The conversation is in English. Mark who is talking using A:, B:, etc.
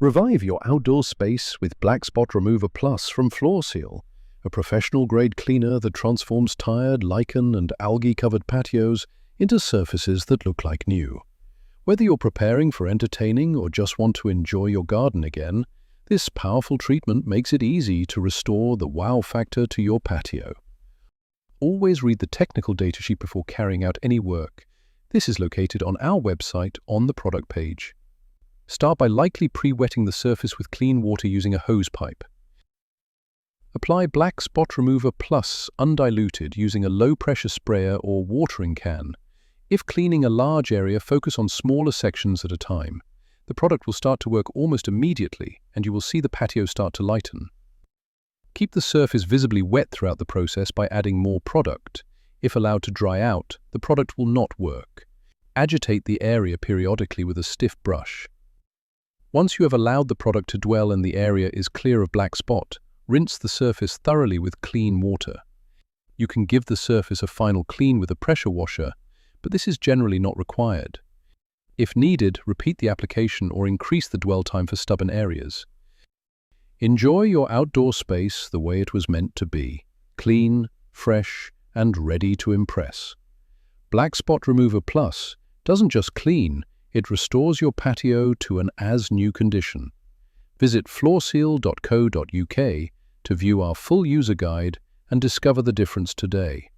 A: Revive your outdoor space with Blackspot Remover Plus from Floor Seal, a professional-grade cleaner that transforms tired, lichen and algae-covered patios into surfaces that look like new. Whether you're preparing for entertaining or just want to enjoy your garden again, this powerful treatment makes it easy to restore the wow factor to your patio. Always read the technical data sheet before carrying out any work. This is located on our website on the product page. Start by lightly pre-wetting the surface with clean water using a hose pipe. Apply Blackspot Remover Plus undiluted using a low-pressure sprayer or watering can. If cleaning a large area, focus on smaller sections at a time. The product will start to work almost immediately, and you will see the patio start to lighten. Keep the surface visibly wet throughout the process by adding more product. If allowed to dry out, the product will not work. Agitate the area periodically with a stiff brush. Once you have allowed the product to dwell and the area is clear of black spot, rinse the surface thoroughly with clean water. You can give the surface a final clean with a pressure washer, but this is generally not required. If needed, repeat the application or increase the dwell time for stubborn areas. Enjoy your outdoor space the way it was meant to be, clean, fresh, and ready to impress. Blackspot Remover Plus doesn't just clean, it restores your patio to an as-new condition. Visit floorseal.co.uk to view our full user guide and discover the difference today.